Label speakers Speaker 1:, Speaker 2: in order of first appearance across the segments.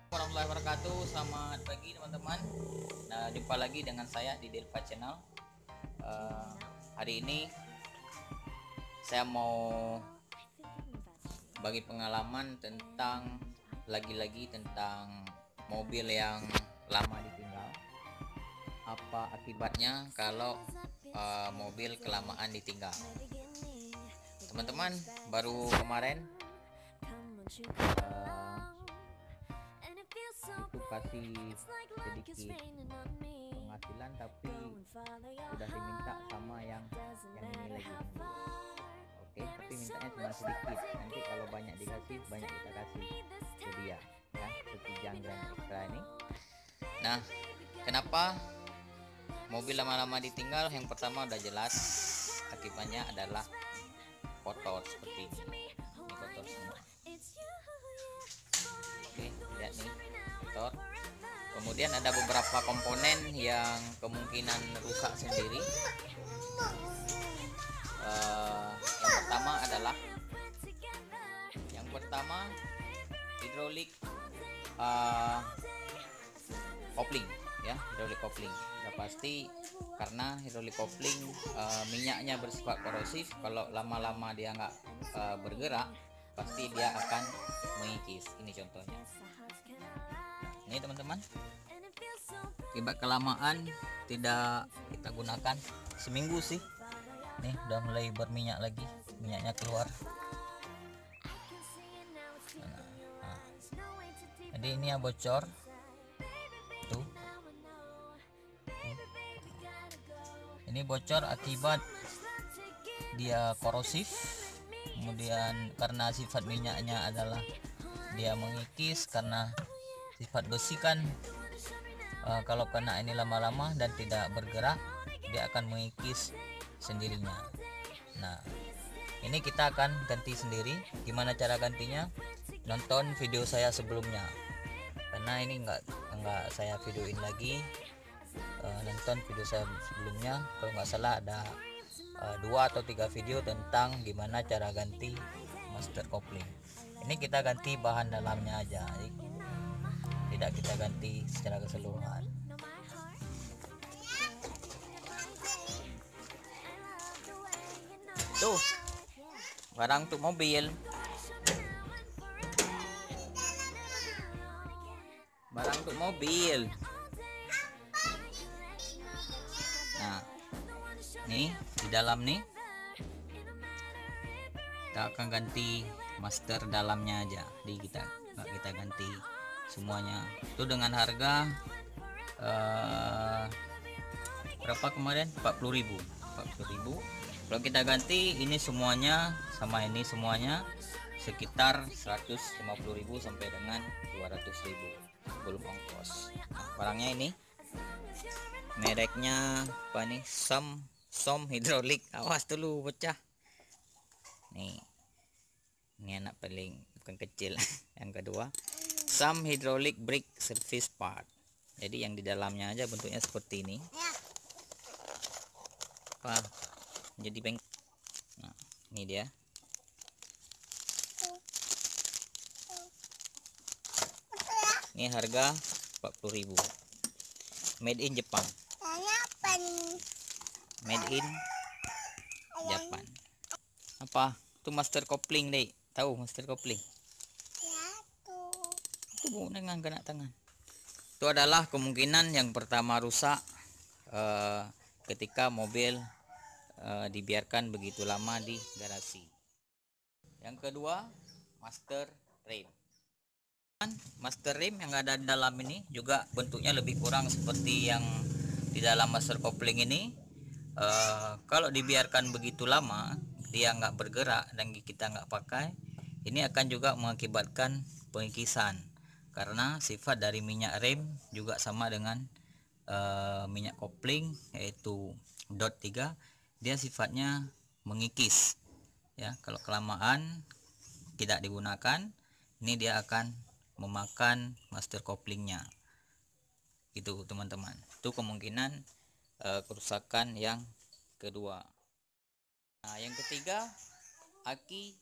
Speaker 1: Warahmatullahi wabarakatuh. Selamat pagi teman-teman. Nah, jumpa lagi dengan saya di Delva Channel. Hari ini saya mau bagi pengalaman tentang lagi-lagi tentang mobil yang lama ditinggal. Apa akibatnya kalau mobil kelamaan ditinggal? Teman-teman, baru kemarin itu kasih sedikit penghasilan, tapi udah diminta sama yang ini lagi. Oke, tapi mintanya cuma sedikit. Nanti kalau banyak dikasih, banyak kita kasih ke dia, ya, Setijang Grand Extra ini. Nah, kenapa mobil lama-lama ditinggal? Yang pertama udah jelas, akibatnya adalah kotor seperti ini. Ini kotor semua. Oke, lihat nih, kotor. Kemudian ada beberapa komponen yang kemungkinan rusak sendiri. Yang pertama hidrolik kopling, ya, hidrolik kopling. Udah pasti karena hidrolik kopling minyaknya bersifat korosif. Kalau lama-lama dia nggak bergerak, pasti dia akan mengikis. Ini contohnya. Ini teman-teman, akibat kelamaan tidak kita gunakan seminggu sih, nih udah mulai berminyak lagi, minyaknya keluar. Nah, jadi ini ya bocor tuh. Ini bocor akibat dia korosif. Kemudian karena sifat minyaknya adalah dia mengikis, karena sifat besi kan kalau kena ini lama-lama dan tidak bergerak, dia akan mengikis sendirinya. Nah, ini kita akan ganti sendiri. Gimana cara gantinya? Nonton video saya sebelumnya, karena ini nggak saya videoin lagi. Nonton video saya sebelumnya, kalau nggak salah ada 2 atau 3 video tentang gimana cara ganti master kopling. Ini kita ganti bahan dalamnya aja, tidak kita ganti secara keseluruhan. Tuh, barang untuk mobil, barang untuk mobil. Nah, nih di dalam nih kita akan ganti master dalamnya aja. Di kita nggak kita ganti semuanya. Itu dengan harga berapa kemarin? 40.000. Kalau kita ganti ini semuanya sama ini semuanya sekitar 150.000 sampai dengan 200.000 belum ongkos. Nah, barangnya ini mereknya apa nih? Som hidrolik. Awas dulu pecah. Nih, ini anak paling bukan kecil. Yang kedua, Som hydraulic brake service part. Jadi yang di dalamnya aja bentuknya seperti ini. Apa? Jadi beng. Nah, ini dia. Ini harga 40.000. Made in Jepang. Made in Japan. Apa? Itu master kopling, deh. Tahu master kopling? Itu dengan kena tangan. Itu adalah kemungkinan yang pertama rusak ketika mobil dibiarkan begitu lama di garasi. Yang kedua, master rim. Master rim yang ada di dalam ini juga bentuknya lebih kurang seperti yang di dalam master kopling ini. Kalau dibiarkan begitu lama dia nggak bergerak dan kita nggak pakai, ini akan juga mengakibatkan pengikisan, karena sifat dari minyak rem juga sama dengan minyak kopling, yaitu DOT 3. Dia sifatnya mengikis, ya. Kalau kelamaan tidak digunakan, ini dia akan memakan master koplingnya, gitu teman-teman. Itu kemungkinan kerusakan yang kedua. Nah, yang ketiga, aki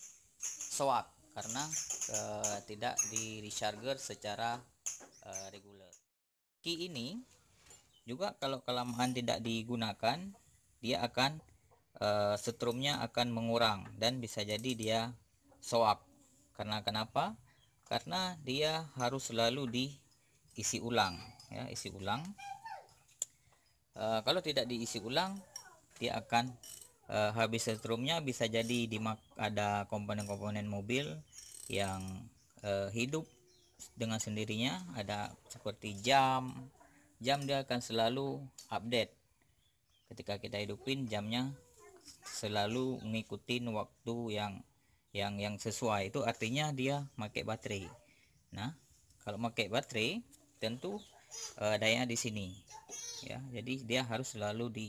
Speaker 1: soak karena tidak di recharger secara reguler. Ki ini juga kalau kelamaan tidak digunakan, dia akan setrumnya akan mengurang dan bisa jadi dia soak. Karena kenapa? Karena dia harus selalu diisi ulang, ya, isi ulang. Kalau tidak diisi ulang, dia akan habis setrumnya. Bisa jadi ada komponen-komponen mobil yang hidup dengan sendirinya. Ada seperti jam dia akan selalu update. Ketika kita hidupin, jamnya selalu mengikuti waktu yang sesuai. Itu artinya dia pakai baterai. Nah, kalau pakai baterai tentu daya di sini, ya. Jadi dia harus selalu di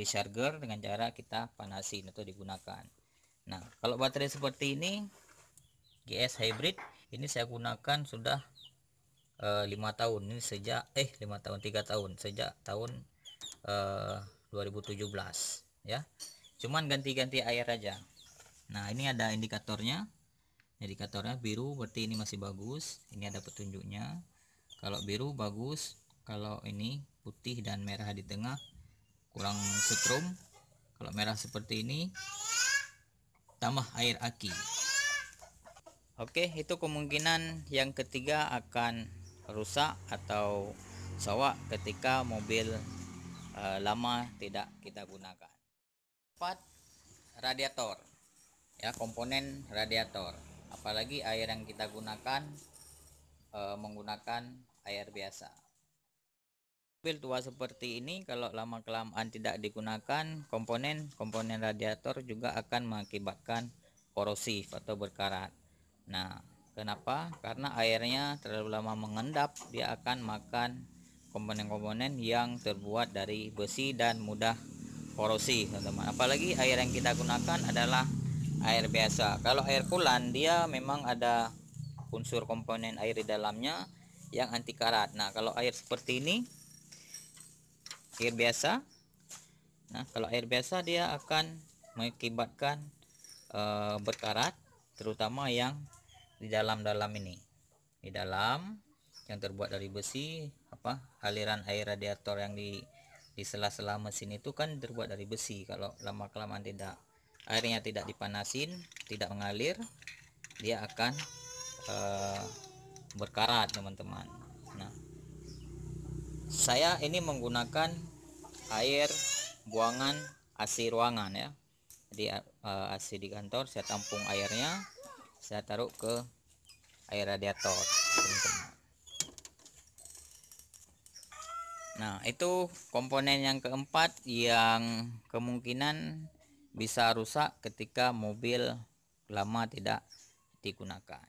Speaker 1: charger dengan cara kita panasin atau digunakan. Nah, kalau baterai seperti ini GS hybrid ini saya gunakan sudah 5 tahun. Ini sejak 5 tahun 3 tahun sejak tahun 2017, ya. Cuman ganti-ganti air aja. Nah, ini ada indikatornya biru, berarti ini masih bagus. Ini ada petunjuknya. Kalau biru bagus, kalau ini putih dan merah di tengah kurang setrum. Kalau merah seperti ini tambah air aki. Oke, itu kemungkinan yang ketiga akan rusak atau soak ketika mobil lama tidak kita gunakan. 4. Radiator, ya, komponen radiator. Apalagi air yang kita gunakan menggunakan air biasa. Mobil tua seperti ini kalau lama kelamaan tidak digunakan, komponen radiator juga akan mengakibatkan korosif atau berkarat. Nah, kenapa? Karena airnya terlalu lama mengendap, dia akan makan komponen-komponen yang terbuat dari besi dan mudah korosif, teman-teman. Apalagi air yang kita gunakan adalah air biasa. Kalau air kulan, dia memang ada unsur komponen air di dalamnya yang anti karat. Nah, kalau air seperti ini, air biasa. Nah, kalau air biasa dia akan mengakibatkan berkarat, terutama yang di dalam ini. Di dalam yang terbuat dari besi, aliran air radiator yang di sela-sela mesin itu kan terbuat dari besi. Kalau lama kelamaan airnya tidak dipanasin, tidak mengalir, dia akan berkarat, teman-teman. Nah, saya ini menggunakan air buangan AC ruangan, ya. Jadi AC di kantor saya tampung airnya, saya taruh ke air radiator, teman-teman. Nah, itu komponen yang keempat yang kemungkinan bisa rusak ketika mobil lama tidak digunakan.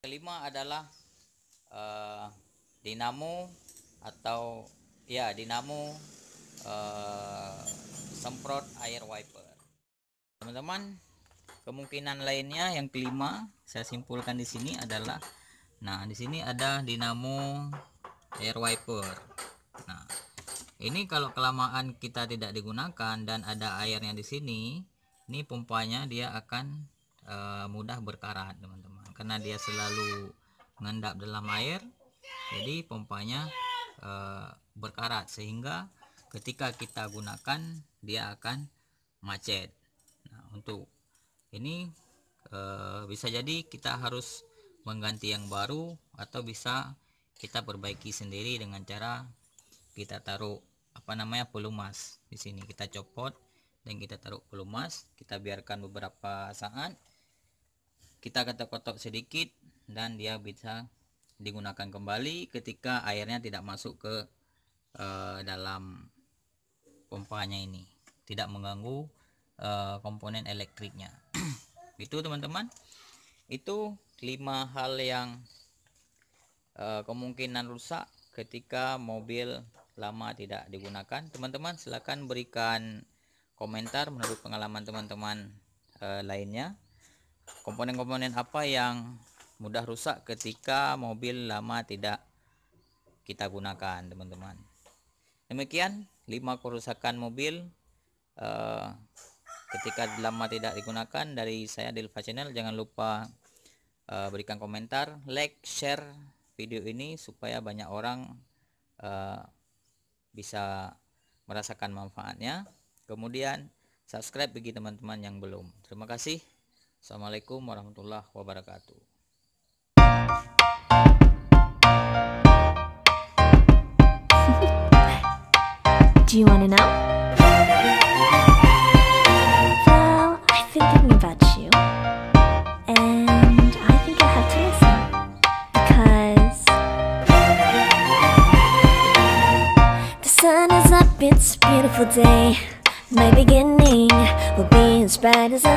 Speaker 1: Kelima adalah dinamo atau dinamo semprot air wiper. Teman-teman, kemungkinan lainnya yang kelima saya simpulkan di sini adalah, nah, di sini ada dinamo air wiper. Nah, ini kalau kelamaan kita tidak digunakan dan ada airnya di sini, ini pompanya dia akan mudah berkarat, teman-teman, karena dia selalu mengendap dalam air. Jadi pompanya berkarat, sehingga ketika kita gunakan dia akan macet. Nah, untuk ini bisa jadi kita harus mengganti yang baru, atau bisa kita perbaiki sendiri dengan cara kita taruh pelumas di sini. Kita copot dan kita taruh pelumas, kita biarkan beberapa saat, kita ketok-ketok sedikit, dan dia bisa digunakan kembali ketika airnya tidak masuk ke dalam pompanya ini, tidak mengganggu komponen elektriknya. Itu, teman-teman, itu 5 hal yang kemungkinan rusak ketika mobil lama tidak digunakan. Teman-teman silahkan berikan komentar menurut pengalaman teman-teman lainnya, komponen-komponen apa yang mudah rusak ketika mobil lama tidak kita gunakan, teman-teman. Demikian 5 kerusakan mobil ketika lama tidak digunakan dari saya, Dilfa Channel. Jangan lupa berikan komentar, like, share, video ini supaya banyak orang bisa merasakan manfaatnya. Kemudian subscribe bagi teman-teman yang belum. Terima kasih. Assalamualaikum warahmatullahi wabarakatuh.
Speaker 2: Do you want to know? Well, I've been thinking about you, and I think I have to listen, because the sun is up, it's a beautiful day. My beginning will be as bright as the